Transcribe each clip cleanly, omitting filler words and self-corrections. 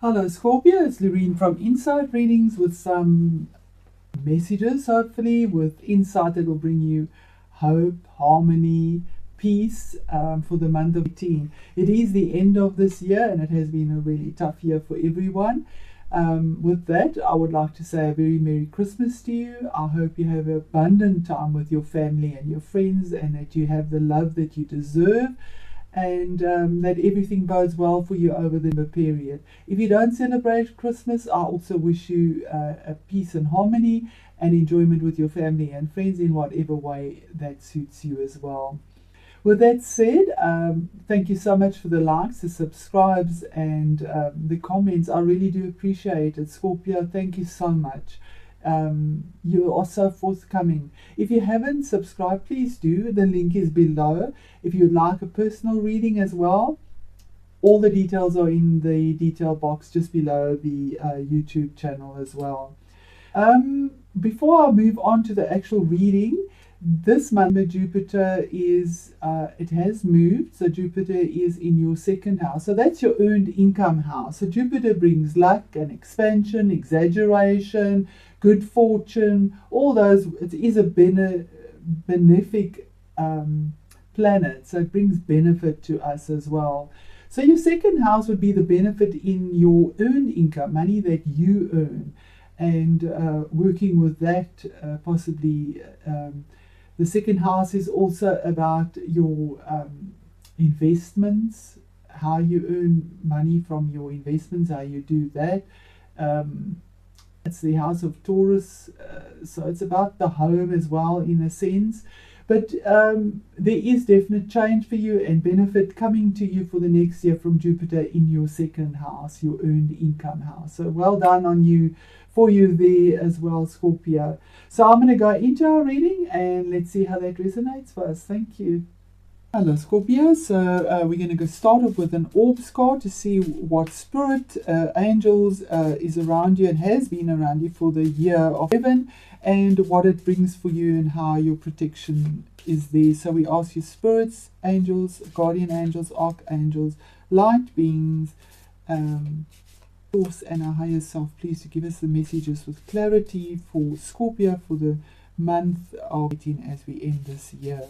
Hello Scorpio, it's Lorene from Insight Readings with some messages, hopefully, with insight that will bring you hope, harmony, peace for the month of 18. It is the end of this year and it has been a really tough year for everyone. With that, I would like to say a very Merry Christmas to you. I hope you have abundant time with your family and your friends and that you have the love that you deserve, and that everything bodes well for you over the period. If you don't celebrate Christmas, I also wish you a peace and harmony and enjoyment with your family and friends in whatever way that suits you as well. With that said, thank you so much for the likes, the subscribes, and the comments. I really do appreciate it. Scorpio, thank you so much. You are so forthcoming. If you haven't subscribed, please do. The link is below. If you'd like a personal reading as well, all the details are in the detail box just below the YouTube channel as well. Before I move on to the actual reading, this month Jupiter is it has moved, so Jupiter is in your second house, so that's your earned income house. So Jupiter brings luck and expansion, exaggeration, good fortune, all those. It is a benefic planet, so it brings benefit to us as well. So your second house would be the benefit in your earned income, money that you earn, and working with that possibly. The second house is also about your investments, how you earn money from your investments, how you do that. It's the house of Taurus, so it's about the home as well in a sense. But there is definite change for you and benefit coming to you for the next year from Jupiter in your second house, your earned income house. So well done on you, for you there as well, Scorpio. So I'm going to go into our reading and let's see how that resonates for us. Thank you. Hello Scorpio, so we're going to go start off with an orbs card to see what spirit, angels is around you and has been around you for the year of 7, and what it brings for you and how your protection is there. So we ask you spirits, angels, guardian angels, archangels, light beings, source and our higher self, please to give us the messages with clarity for Scorpio for the month of 18 as we end this year.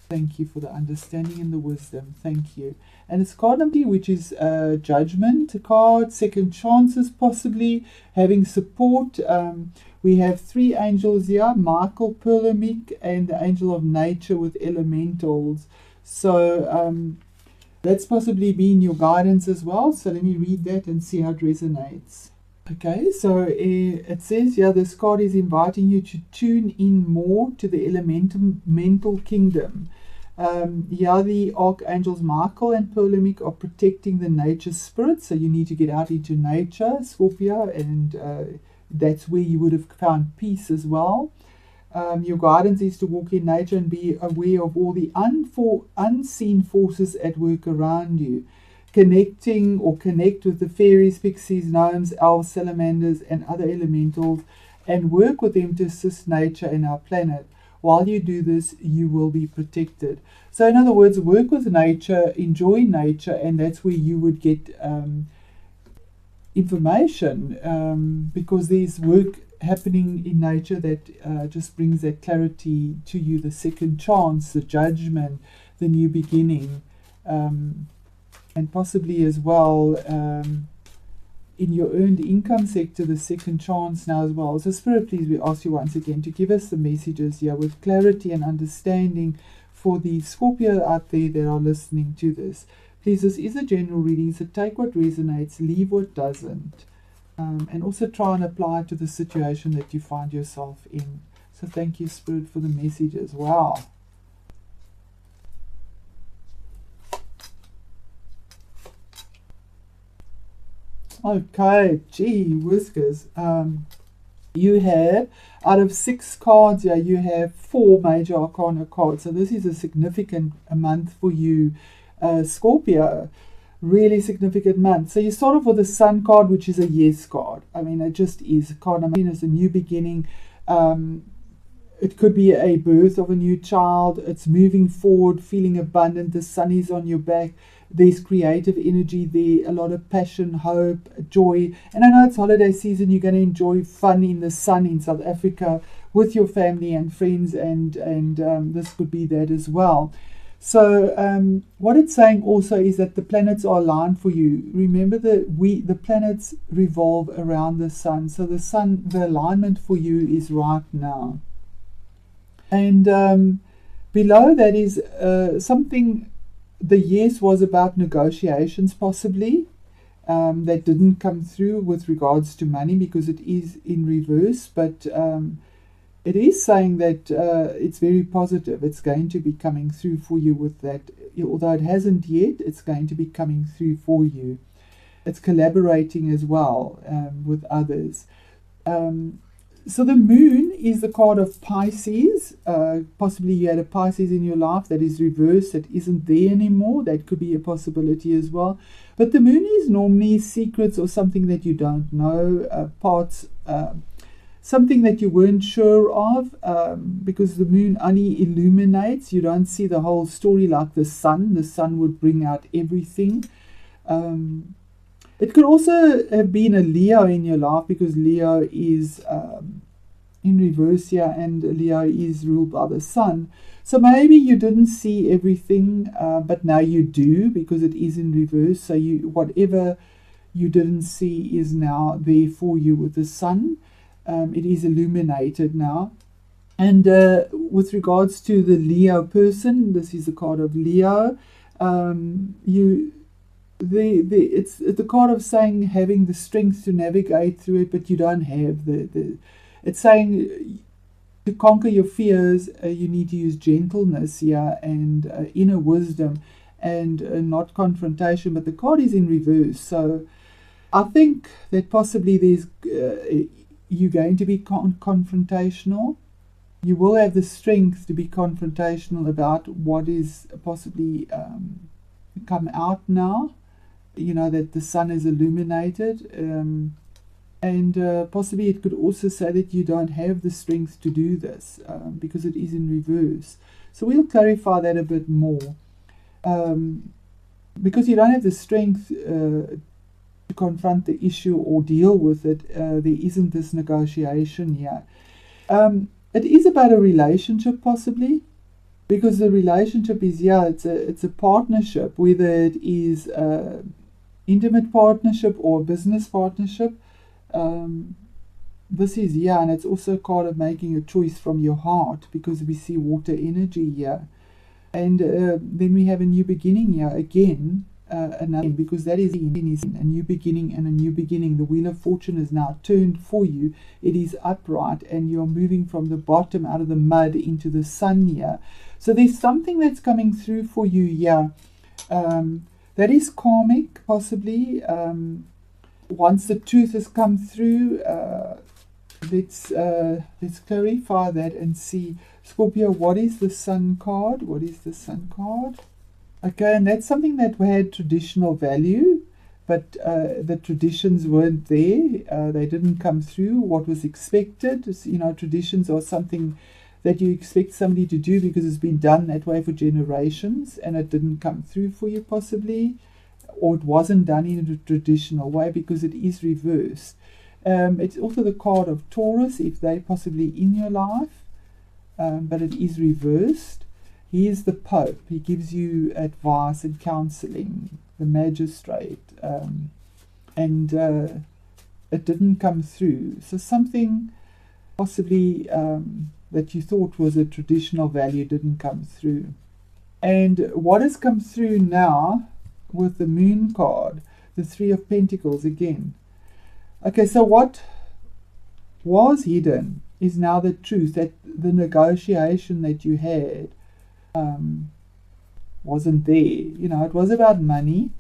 Thank you for the understanding and the wisdom. Thank you. And it's card number, which is judgment card, second chances, possibly having support. We have 3 angels here, Michael, Perlamic, and the angel of nature with elementals. So that's possibly been your guidance as well. So let me read that and see how it resonates. Okay, so it says here, this card is inviting you to tune in more to the elemental kingdom. Here the archangels Michael and Perlamic are protecting the nature spirit, so you need to get out into nature, Scorpio, and that's where you would have found peace as well. Your guidance is to walk in nature and be aware of all the unseen forces at work around you. Connect with the fairies, pixies, gnomes, elves, salamanders, and other elementals, and work with them to assist nature and our planet. While you do this, you will be protected. So in other words, work with nature, enjoy nature, and that's where you would get information, because there's work happening in nature that just brings that clarity to you, the second chance, the judgment, the new beginning. And possibly as well in your earned income sector, the second chance now as well. So Spirit, please, we ask you once again to give us the messages here with clarity and understanding for the Scorpio out there that are listening to this. Please, this is a general reading, so take what resonates, leave what doesn't, and also try and apply it to the situation that you find yourself in. So thank you, Spirit, for the messages. Wow. Okay, gee whiskers. You have, out of 6 cards here, you have 4 major arcana cards. So this is a significant month for you, Scorpio. Really significant month. So you start off with the Sun card, which is a yes card. I mean, it just is. Card number 1 is a new beginning. It could be a birth of a new child. It's moving forward, feeling abundant. The sun is on your back. There's creative energy there, a lot of passion, hope, joy. And I know it's holiday season, you're going to enjoy fun in the sun in South Africa with your family and friends, and this could be that as well. So what it's saying also is that the planets are aligned for you. Remember that the planets revolve around the sun. So the sun, the alignment for you is right now. And below that is something, the yes was about negotiations possibly. That didn't come through with regards to money because it is in reverse, but it is saying that it's very positive. It's going to be coming through for you with that. Although it hasn't yet, it's going to be coming through for you. It's collaborating as well with others. So the moon is the card of Pisces. Possibly you had a Pisces in your life that is reversed, that isn't there anymore. That could be a possibility as well. But the moon is normally secrets or something that you don't know, parts, something that you weren't sure of, because the moon only illuminates. You don't see the whole story like the sun. The sun would bring out everything. It could also have been a Leo in your life, because Leo is in reverse here, and Leo is ruled by the sun. So maybe you didn't see everything, but now you do, because it is in reverse. So whatever you didn't see is now there for you with the sun. It is illuminated now. And with regards to the Leo person, this is the card of Leo. It's the card of saying having the strength to navigate through it, but you don't have it's saying to conquer your fears, you need to use gentleness here and inner wisdom, and not confrontation. But the card is in reverse, so I think that possibly there's you're going to be confrontational. You will have the strength to be confrontational about what is possibly come out now. You know, that the sun is illuminated, and possibly it could also say that you don't have the strength to do this, because it is in reverse. So we'll clarify that a bit more, because you don't have the strength to confront the issue or deal with it. There isn't this negotiation here. It is about a relationship possibly, because the relationship is, it's a partnership, whether it is intimate partnership or business partnership. This is, and it's also a card of making a choice from your heart, because we see water energy here. And then we have a new beginning here again, another, because that is a new beginning and a new beginning. The wheel of fortune is now turned for you. It is upright, and you're moving from the bottom, out of the mud, into the sun here. So there's something that's coming through for you here. That is karmic, possibly. Once the truth has come through, let's clarify that and see. Scorpio, what is the sun card? What is the sun card? Okay, and that's something that had traditional value, but the traditions weren't there. They didn't come through what was expected. Traditions are something that you expect somebody to do because it's been done that way for generations, and it didn't come through for you possibly, or it wasn't done in a traditional way because it is reversed. It's also the card of Taurus, if they possibly in your life, but it is reversed. He is the Pope. He gives you advice and counseling, the magistrate, and it didn't come through. So something possibly that you thought was a traditional value didn't come through. And what has come through now with the Moon card, the Three of Pentacles again. Okay, so what was hidden is now the truth, that the negotiation that you had wasn't there. It was about money.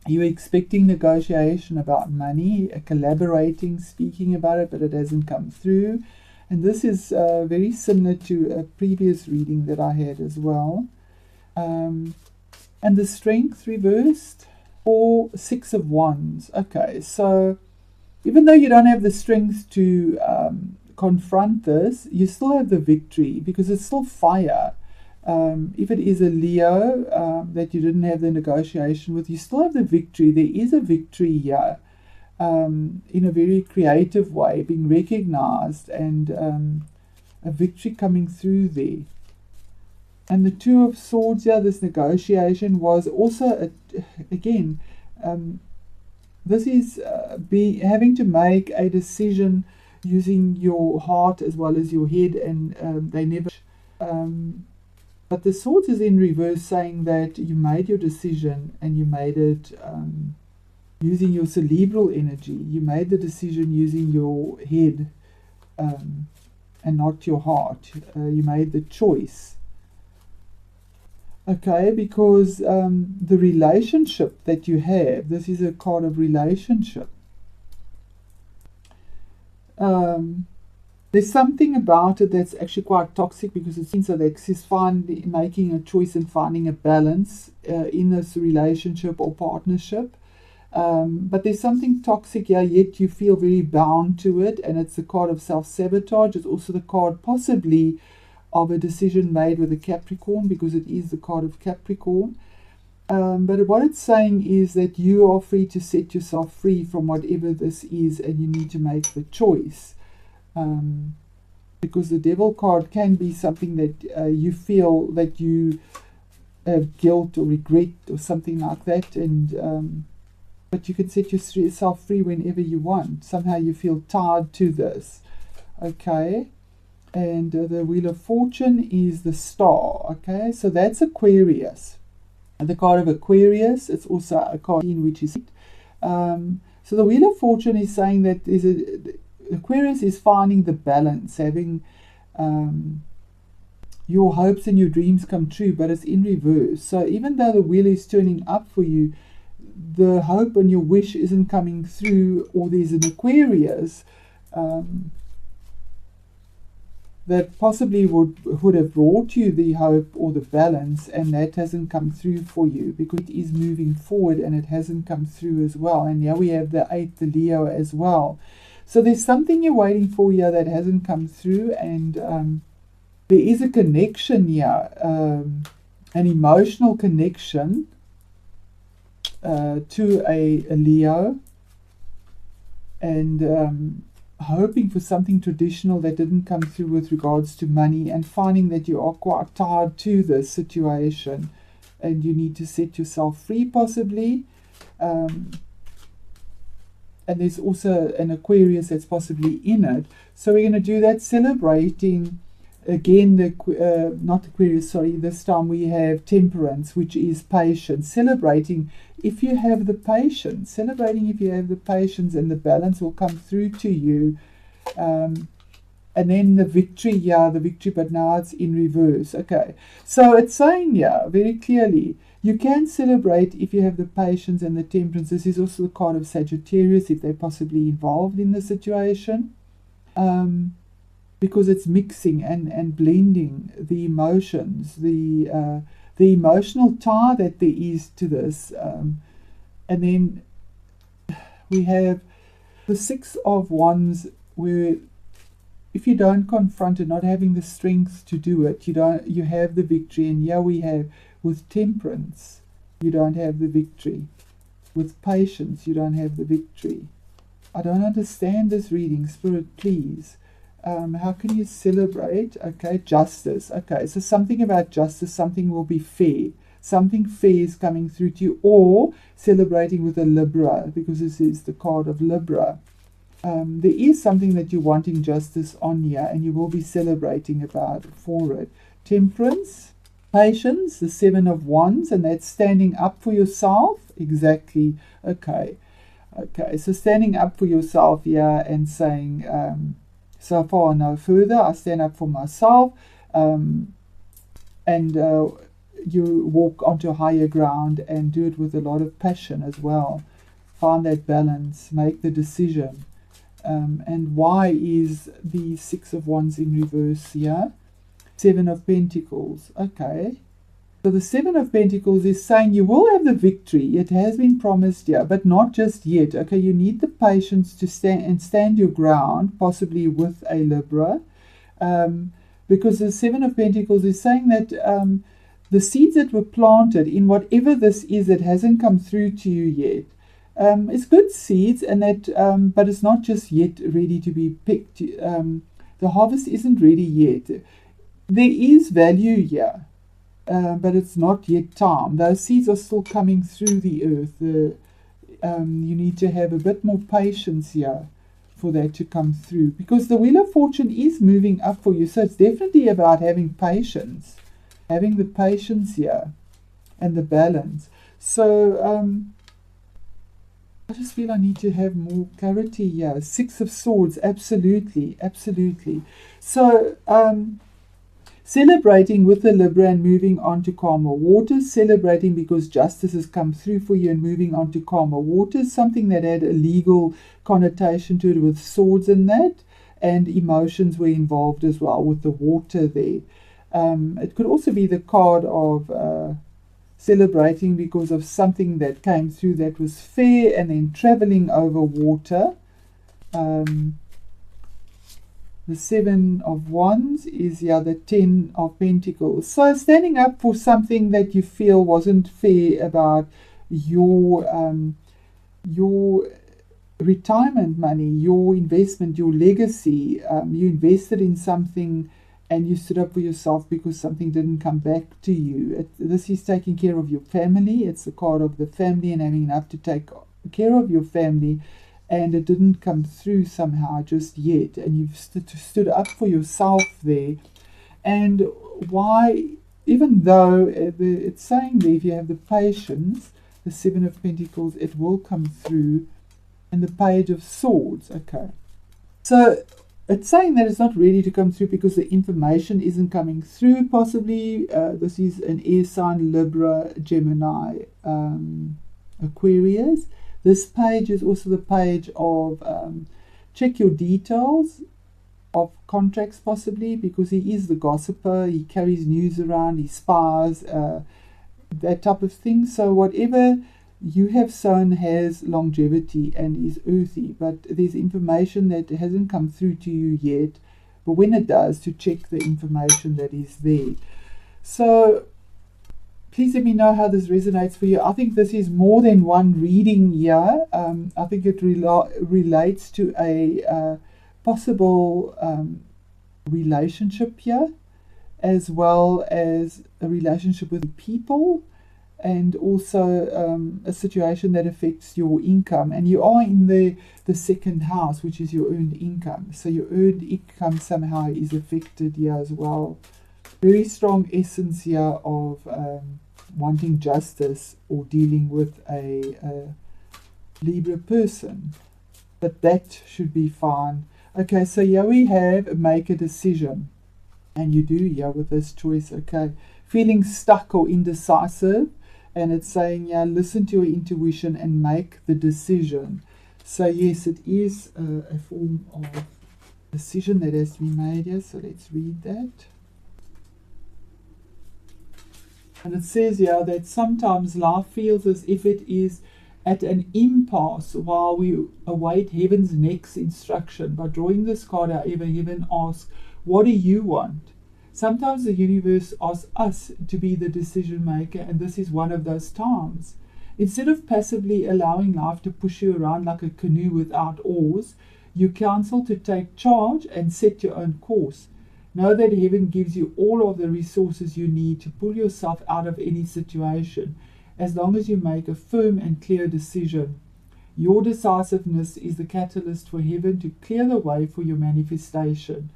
You were expecting negotiation about money, collaborating, speaking about it, but it hasn't come through. And this is very similar to a previous reading that I had as well. And the Strength reversed, or Six of Wands. Okay, so even though you don't have the strength to confront this, you still have the victory, because it's still fire. If it is a Leo that you didn't have the negotiation with, you still have the victory. There is a victory here in a very creative way, being recognized, and a victory coming through there. And the Two of Swords here, this negotiation was also, again, this is having to make a decision using your heart as well as your head, and they never... but the Swords is in reverse, saying that you made your decision and you made it using your cerebral energy. You made the decision using your head and not your heart. You made the choice. Okay, because the relationship that you have, this is a card of relationship. There's something about it that's actually quite toxic, because it seems that it's making a choice and finding a balance in this relationship or partnership. But there's something toxic here, yet you feel very bound to it, and it's the card of self-sabotage. It's also the card possibly of a decision made with a Capricorn, because it is the card of Capricorn. But what it's saying is that you are free to set yourself free from whatever this is, and you need to make the choice. Because the Devil card can be something that you feel that you have guilt or regret or something like that, and but you can set yourself free whenever you want. Somehow you feel tied to this. Okay. And the Wheel of Fortune is the Star. Okay, so that's Aquarius. And the card of Aquarius, it's also a card in which is... so the Wheel of Fortune is saying that Aquarius is finding the balance, having your hopes and your dreams come true, but it's in reverse. So even though the wheel is turning up for you, the hope and your wish isn't coming through, or there's an Aquarius that possibly would have brought you the hope or the balance, and that hasn't come through for you because it is moving forward and it hasn't come through as well. And now we have the 8, the Leo as well. So there's something you're waiting for here that hasn't come through, and there is a connection here, an emotional connection to a Leo, and hoping for something traditional that didn't come through with regards to money, and finding that you are quite tied to this situation and you need to set yourself free possibly. And there's also an Aquarius that's possibly in it. So we're going to do that, celebrating again the not Aquarius, sorry, this time we have Temperance, which is patience. Celebrating if you have the patience, celebrating if you have the patience, and the balance will come through to you. And then the victory, yeah, the victory, but now it's in reverse. Okay, so it's saying, yeah, very clearly, you can celebrate if you have the patience and the temperance. This is also the card of Sagittarius, if they're possibly involved in the situation. Because it's mixing and blending the emotions, the emotional tie that there is to this. And then we have the 6 of Wands, where if you don't confront it, not having the strength to do it, you have the victory. And here we have with Temperance, you don't have the victory. With Patience, you don't have the victory. I don't understand this reading, Spirit, please. How can you celebrate? Okay, justice. Okay, so something about justice, something will be fair. Something fair is coming through to you, or celebrating with a Libra, because this is the card of Libra. There is something that you're wanting justice on here, and you will be celebrating for it. Temperance, Patience, the 7 of Wands, and that's standing up for yourself. Exactly. Okay. Okay, so standing up for yourself here and saying, so far no further, I stand up for myself, and you walk onto higher ground and do it with a lot of passion as well. Find that balance, make the decision. And why is the 6 of Wands in reverse here? 7 of Pentacles. Okay. So the 7 of Pentacles is saying you will have the victory. It has been promised here, but not just yet. Okay, you need the patience to stand your ground, possibly with a Libra, because the Seven of Pentacles is saying that the seeds that were planted in whatever this is that hasn't come through to you yet, it's good seeds, and that but it's not just yet ready to be picked. The harvest isn't ready yet. There is value here, but it's not yet time. Those seeds are still coming through the earth. You need to have a bit more patience here for that to come through, because the Wheel of Fortune is moving up for you. So it's definitely about having patience, having the patience here and the balance. So I just feel I need to have more clarity here. Six of Swords, absolutely, absolutely. So celebrating with the Libra and moving on to calmer waters, celebrating because justice has come through for you and moving on to calmer waters, something that had a legal connotation to it with swords and that, and emotions were involved as well with the water there. It could also be the card of celebrating because of something that came through that was fair, and then traveling over water. The Seven of Wands is the 10 of Pentacles. So standing up for something that you feel wasn't fair about your retirement money, your investment, your legacy. You invested in something and you stood up for yourself because something didn't come back to you. This is taking care of your family. It's the card of the family and having enough to take care of your family. And it didn't come through somehow just yet. And you've stood up for yourself there. And why, even though it's saying there, if you have the patience, the Seven of Pentacles, it will come through. And the Page of Swords, okay. So it's saying that it's not ready to come through because the information isn't coming through, possibly. This is an air sign, Libra, Gemini, Aquarius. This page is also the page of check your details of contracts, possibly, because he is the gossiper. He carries news around, he spies, that type of thing. So whatever you have sown has longevity and is earthy, but there's information that hasn't come through to you yet. But when it does, to check the information that is there. So please let me know how this resonates for you. I think this is more than one reading here. I think it relates to a possible relationship here, as well as a relationship with people, and also a situation that affects your income. And you are in the second house, which is your earned income. So your earned income somehow is affected here as well. Very strong essence here of wanting justice or dealing with a Libra person. But that should be fine. Okay, so here we have make a decision. And you do here with this choice, okay. Feeling stuck or indecisive. And it's saying, listen to your intuition and make the decision. So yes, it is a form of decision that has to be made here. So let's read that. And it says here that sometimes life feels as if it is at an impasse while we await heaven's next instruction. By drawing this card, however, heaven asks, what do you want? Sometimes the universe asks us to be the decision maker, and this is one of those times. Instead of passively allowing life to push you around like a canoe without oars, you counsel to take charge and set your own course. Know that heaven gives you all of the resources you need to pull yourself out of any situation, as long as you make a firm and clear decision. Your decisiveness is the catalyst for heaven to clear the way for your manifestation.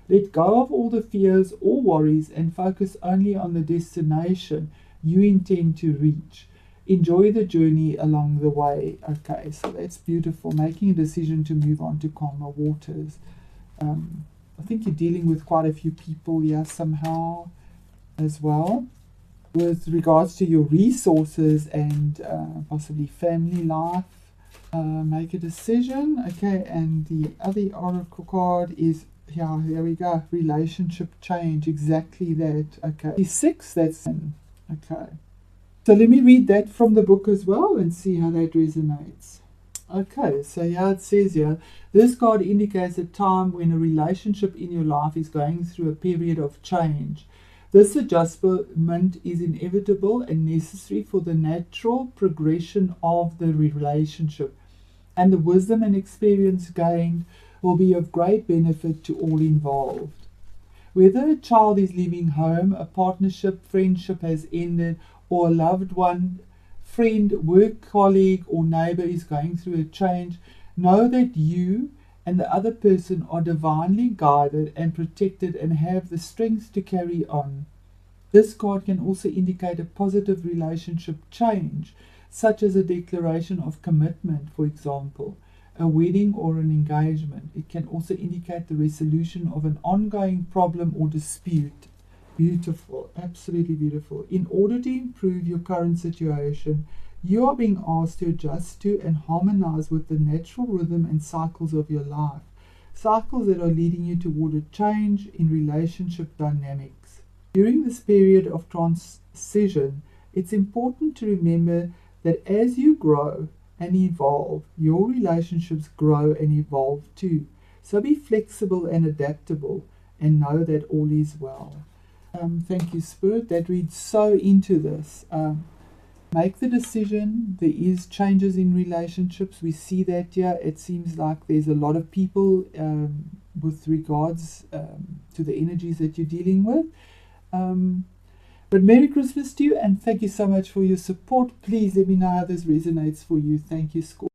Let go of all the fears or worries and focus only on the destination you intend to reach. Enjoy the journey along the way. Okay, so that's beautiful. Making a decision to move on to calmer waters. I think you're dealing with quite a few people here somehow as well, with regards to your resources and possibly family life. Make a decision. Okay, and the other oracle card is here we go. Relationship change. Exactly that. Okay. 6, that's in. Okay. So let me read that from the book as well and see how that resonates. Okay, so yeah, it says here, this card indicates a time when a relationship in your life is going through a period of change. This adjustment is inevitable and necessary for the natural progression of the relationship, and the wisdom and experience gained will be of great benefit to all involved. Whether a child is leaving home, a partnership, friendship has ended, or a loved one, friend, work colleague, or neighbor is going through a change, know that you and the other person are divinely guided and protected and have the strength to carry on. This card can also indicate a positive relationship change, such as a declaration of commitment, for example, a wedding or an engagement. It can also indicate the resolution of an ongoing problem or dispute. Beautiful, absolutely beautiful. In order to improve your current situation, you are being asked to adjust to and harmonize with the natural rhythm and cycles of your life, cycles that are leading you toward a change in relationship dynamics. During this period of transition, it's important to remember that as you grow and evolve, your relationships grow and evolve too. So be flexible and adaptable and know that all is well. Thank you, Spirit. That reads so into this. Make the decision. There is changes in relationships. We see that here. It seems like there's a lot of people with regards to the energies that you're dealing with. But Merry Christmas to you, and thank you so much for your support. Please let me know how this resonates for you. Thank you, Scorpio.